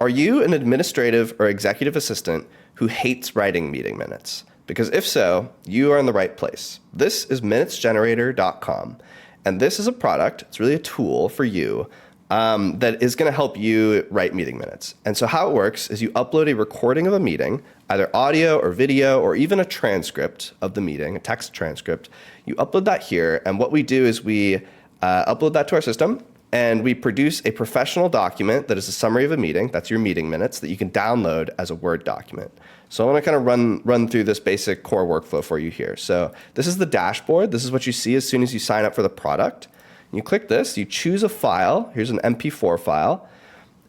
Are you an administrative or executive assistant who hates writing meeting minutes? Because if so, you are in the right place. This is minutesgenerator.com, and this is a product, it's really a tool for you that is going to help you write meeting minutes. And so how it works is you upload a recording of a meeting, either audio or video or even a transcript of the meeting, a text transcript. You upload that here, and what we do is we upload that to our system, and we produce a professional document that is a summary of a meeting. That's your meeting minutes that you can download as a Word document. So I want to kind of run through this basic core workflow for you here. So this is the dashboard. This is what you see as soon as you sign up for the product. You click this, you choose a file. Here's an MP4 file.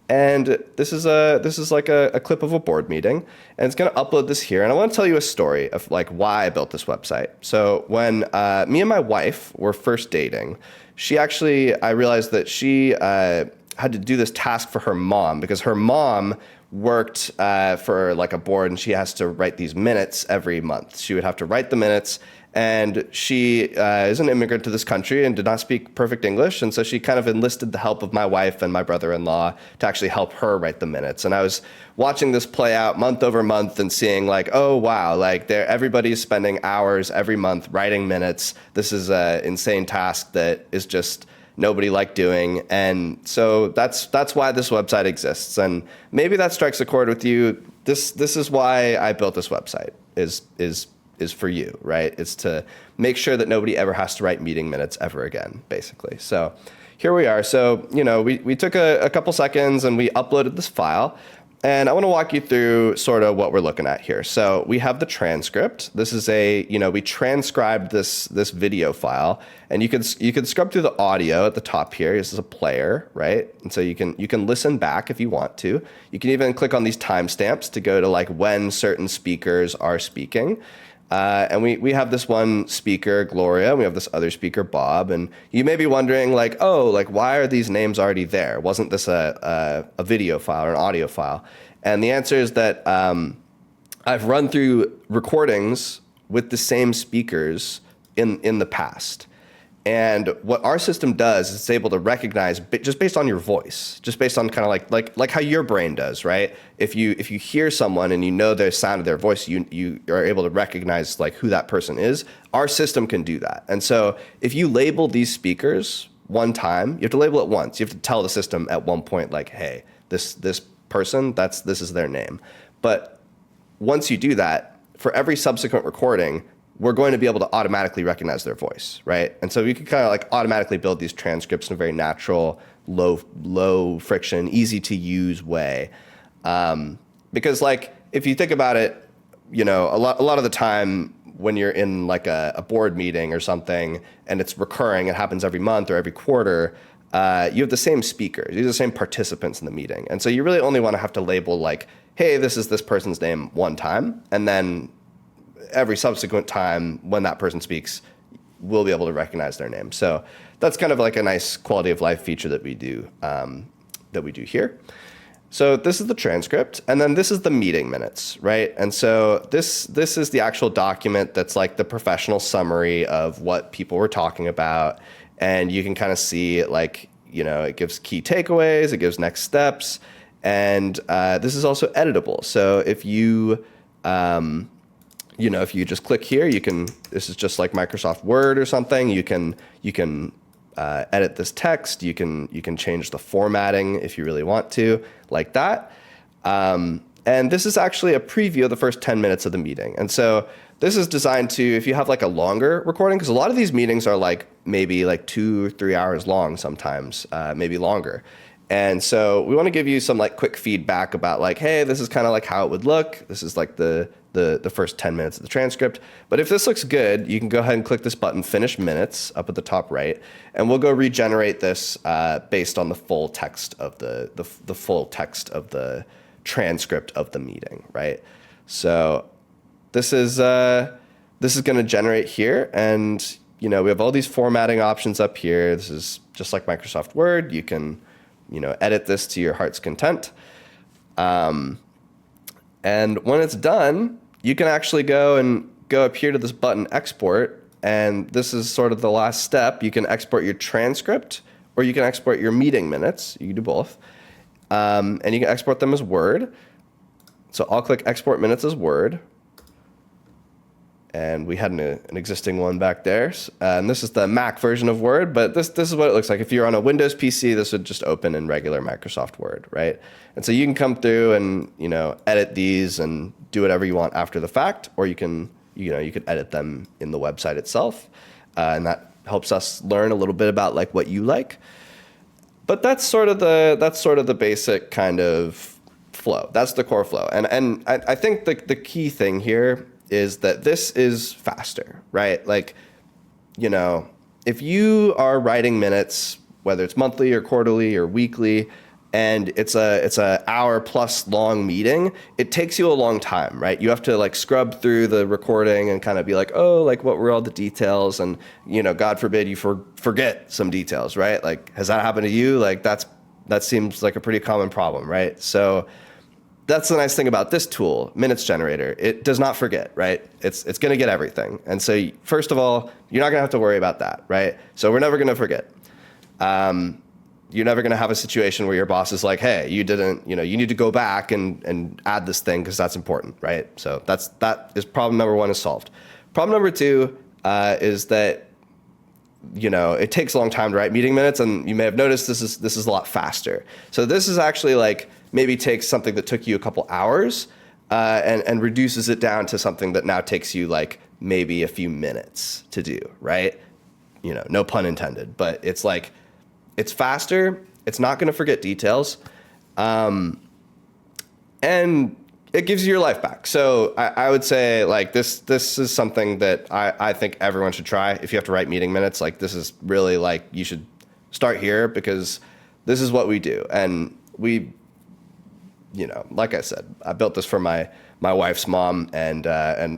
And this is like a clip of a board meeting, and it's going to upload this here. And I want to tell you a story of like why I built this website. So when me and my wife were first dating, I realized that she had to do this task for her mom because her mom worked for like a board, and she has to write these minutes every month. She would have to write the minutes. And she is an immigrant to this country and did not speak perfect English. And so she kind of enlisted the help of my wife and my brother-in-law to actually help her write the minutes. And I was watching this play out month over month and seeing like, oh, wow, like everybody's spending hours every month writing minutes. This is an insane task that is just nobody liked doing. And so that's why this website exists. And maybe that strikes a chord with you. This is why I built this website is for you, right? It's to make sure that nobody ever has to write meeting minutes ever again, basically. So here we are. So, we took a couple seconds and we uploaded this file. And I want to walk you through sort of what we're looking at here. So we have the transcript. This is we transcribed this video file, and you can scrub through the audio at the top here. This is a player, right? And so you can listen back if you want to. You can even click on these timestamps to go to like when certain speakers are speaking. And we have this one speaker, Gloria, and we have this other speaker, Bob. And you may be wondering, like, oh, like, why are these names already there? Wasn't this a video file or an audio file? And the answer is that I've run through recordings with the same speakers in the past. And what our system does is it's able to recognize just based on your voice, just based on kind of like how your brain does, right? If you hear someone and you know the sound of their voice, you are able to recognize like who that person is. Our system can do that. And so if you label these speakers one time, you have to label it once. You have to tell the system at one point like, hey, this person, this is their name. But once you do that, for every subsequent recording, we're going to be able to automatically recognize their voice, right? And so we can kind of like automatically build these transcripts in a very natural, low friction, easy to use way. Because like, if you think about it, a lot of the time when you're in like a board meeting or something and it's recurring, it happens every month or every quarter, you have the same speakers, you have the same participants in the meeting. And so you really only want to have to label like, hey, this is this person's name one time, and then every subsequent time when that person speaks, we'll be able to recognize their name. So that's kind of like a nice quality of life feature that we do here. So this is the transcript, and then this is the meeting minutes, right? And so this is the actual document that's like the professional summary of what people were talking about, and you can kind of see like, it gives key takeaways, it gives next steps, and this is also editable. So if you if you just click here, this is just like Microsoft Word or something. You can edit this text. You can change the formatting if you really want to, like that. And this is actually a preview of the first 10 minutes of the meeting. And so this is designed to, if you have like a longer recording, because a lot of these meetings are like maybe like 2 or 3 hours long sometimes, maybe longer. And so we want to give you some like quick feedback about like, hey, this is kind of like how it would look. This is like the first 10 minutes of the transcript. But if this looks good, you can go ahead and click this button, Finish Minutes, up at the top right, and we'll go regenerate this based on the full text of the full text of the transcript of the meeting, right? So this is going to generate here, and we have all these formatting options up here. This is just like Microsoft Word. You can edit this to your heart's content. And when it's done, you can actually go up here to this button, Export, and this is sort of the last step. You can export your transcript, or you can export your meeting minutes. You can do both. and you can export them as Word. So I'll click Export Minutes as Word. And we had an existing one back there. And this is the Mac version of Word, but this is what it looks like. If you're on a Windows PC, this would just open in regular Microsoft Word, right? And so you can come through and, edit these and do whatever you want after the fact, or you can edit them in the website itself. And that helps us learn a little bit about like what you like. But that's sort of the basic kind of flow. That's the core flow. And I think the key thing here is that this is faster, right? Like, if you are writing minutes, whether it's monthly or quarterly or weekly, and it's a hour plus long meeting, it takes you a long time, right? You have to like scrub through the recording and kind of be like, oh, like what were all the details? And, God forbid you forget some details, right? Like, has that happened to you? Like that seems like a pretty common problem, right? So that's the nice thing about this tool, Minutes Generator. It does not forget, right? It's going to get everything. And so first of all, you're not going to have to worry about that, right? So we're never going to forget. You're never going to have a situation where your boss is like, hey, you didn't, you need to go back and add this thing because that's important, right? So that is problem number one is solved. Problem number two is that, it takes a long time to write meeting minutes, and you may have noticed this is a lot faster. So this is actually like maybe takes something that took you a couple hours and reduces it down to something that now takes you like maybe a few minutes to do, right? No pun intended, but it's like, it's faster. It's not going to forget details. And it gives you your life back. So I would say like this is something that I think everyone should try. If you have to write meeting minutes, like this is really like, you should start here because this is what we do. And we, like I said, I built this for my wife's mom and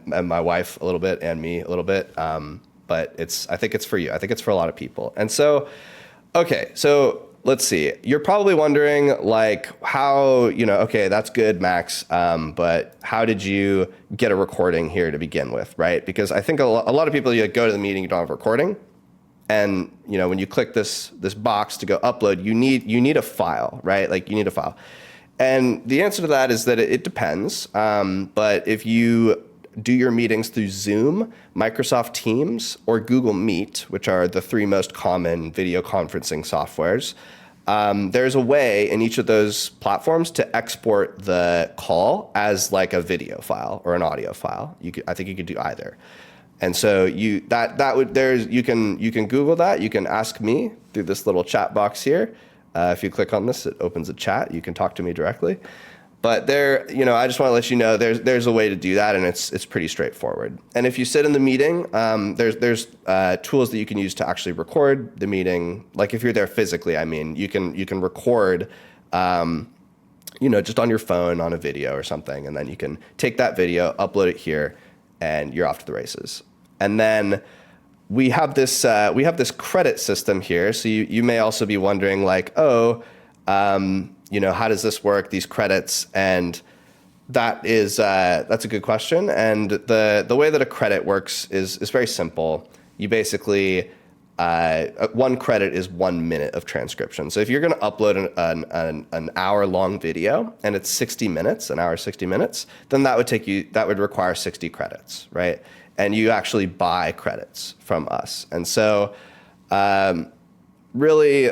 my wife a little bit and me a little bit. But I think it's for you. I think it's for a lot of people. And so, okay, so let's see. You're probably wondering like how, okay, that's good, Max. But how did you get a recording here to begin with, right? Because I think a lot of people, you go to the meeting, you don't have a recording. And, when you click this box to go upload, you need a file, right? Like you need a file. And the answer to that is that it depends. But if you do your meetings through Zoom, Microsoft Teams, or Google Meet, which are the three most common video conferencing softwares, there's a way in each of those platforms to export the call as like a video file or an audio file. I think you could do either. And so you can Google that. You can ask me through this little chat box here. If you click on this, it opens a chat. You can talk to me directly. But I just want to let you know there's a way to do that, and it's pretty straightforward. And if you sit in the meeting, there's tools that you can use to actually record the meeting. Like if you're there physically, you can record, just on your phone on a video or something, and then you can take that video, upload it here, and you're off to the races. And then we have this credit system here. So you may also be wondering like, how does this work? These credits, and that's a good question. And the way that a credit works is very simple. You basically one credit is 1 minute of transcription. So if you're going to upload an hour long video and it's 60 minutes, an hour 60 minutes, then that would require 60 credits, right? And you actually buy credits from us. And so really,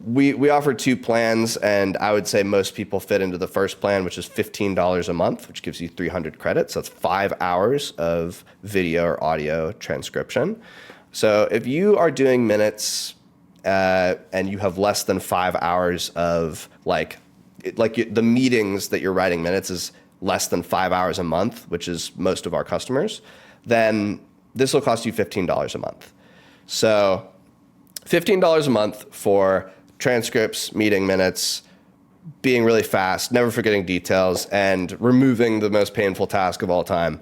we offer two plans, and I would say most people fit into the first plan, which is $15 a month, which gives you 300 credits. So that's 5 hours of video or audio transcription. So if you are doing minutes and you have less than 5 hours of the meetings that you're writing minutes is less than 5 hours a month, which is most of our customers, then this will cost you $15 a month. So $15 a month for transcripts, meeting minutes, being really fast, never forgetting details, and removing the most painful task of all time.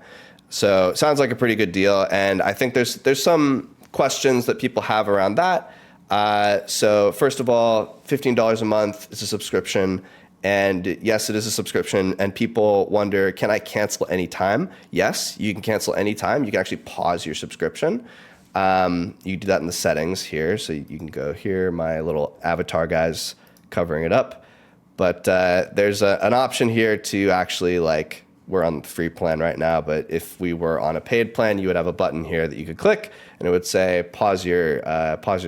So sounds like a pretty good deal. And I think there's some questions that people have around that. So first of all, $15 a month is a subscription. And yes, it is a subscription. And people wonder, can I cancel anytime? Yes, you can cancel anytime. You can actually pause your subscription. You do that in the settings here. So you can go here, my little avatar guy's covering it up. But there's an option here to actually like, we're on the free plan right now, but if we were on a paid plan, you would have a button here that you could click and it would say pause your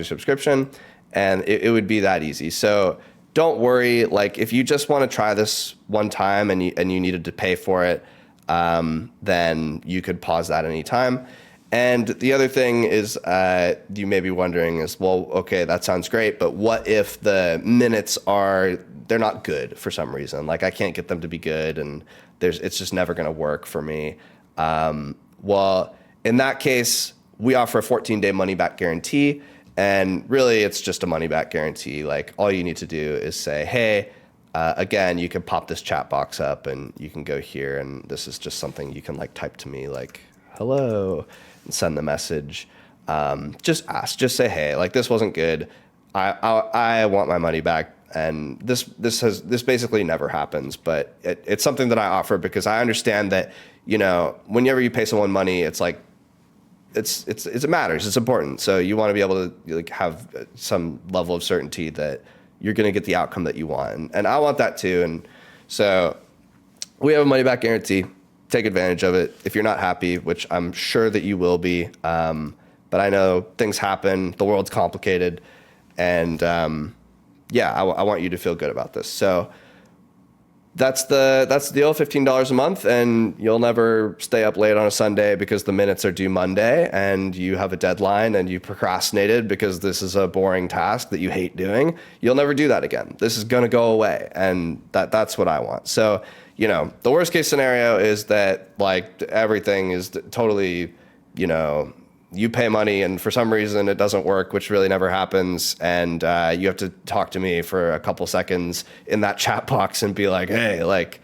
subscription, and it would be that easy. So don't worry, like if you just want to try this one time and you needed to pay for it, then you could pause that anytime. And the other thing is, you may be wondering is, well, okay, that sounds great, but what if the minutes they're not good for some reason? Like I can't get them to be good, and it's just never going to work for me. Well, in that case, we offer a 14-day money-back guarantee, and really it's just a money-back guarantee. Like all you need to do is say, hey, again, you can pop this chat box up, and you can go here, and this is just something you can like type to me, like hello, and send the message. Just ask, just say, hey, like this wasn't good. I want my money back. And this basically never happens, but it's something that I offer because I understand that, you know, whenever you pay someone money, it's like, it matters. It's important. So you want to be able to like have some level of certainty that you're going to get the outcome that you want. And I want that too. And so we have a money back guarantee. Take advantage of it. If you're not happy, which I'm sure that you will be, but I know things happen. The world's complicated, and yeah, I want you to feel good about this. So that's the deal, $15 a month, and you'll never stay up late on a Sunday because the minutes are due Monday and you have a deadline and you procrastinated because this is a boring task that you hate doing. You'll never do that again. This is going to go away, and that's what I want. So, you know, the worst case scenario is that like everything is totally, you know, you pay money and for some reason it doesn't work, which really never happens. And you have to talk to me for a couple seconds in that chat box and be like, hey, like,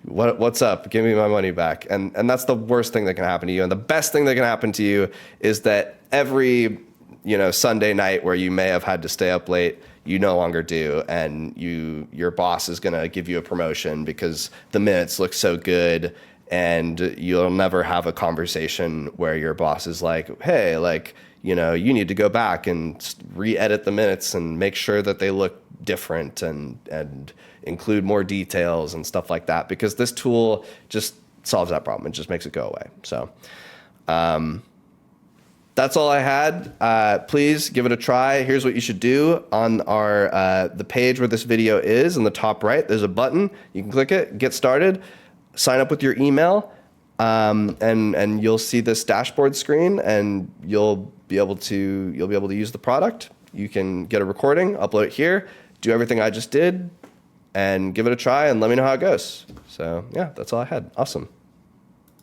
what's up? Give me my money back. And that's the worst thing that can happen to you. And the best thing that can happen to you is that every, you know, Sunday night where you may have had to stay up late, you no longer do. And your boss is going to give you a promotion because the minutes look so good. And you'll never have a conversation where your boss is like, hey, like, you know, you need to go back and re-edit the minutes and make sure that they look different and include more details and stuff like that, because this tool just solves that problem. It just makes it go away. So that's all I had. Please give it a try. Here's what you should do. On the page where this video is in the top right, there's a button. You can click it, get started. Sign up with your email, and you'll see this dashboard screen, and you'll be able to use the product. You can get a recording, upload it here, do everything I just did, and give it a try, and let me know how it goes. So yeah, that's all I had. Awesome.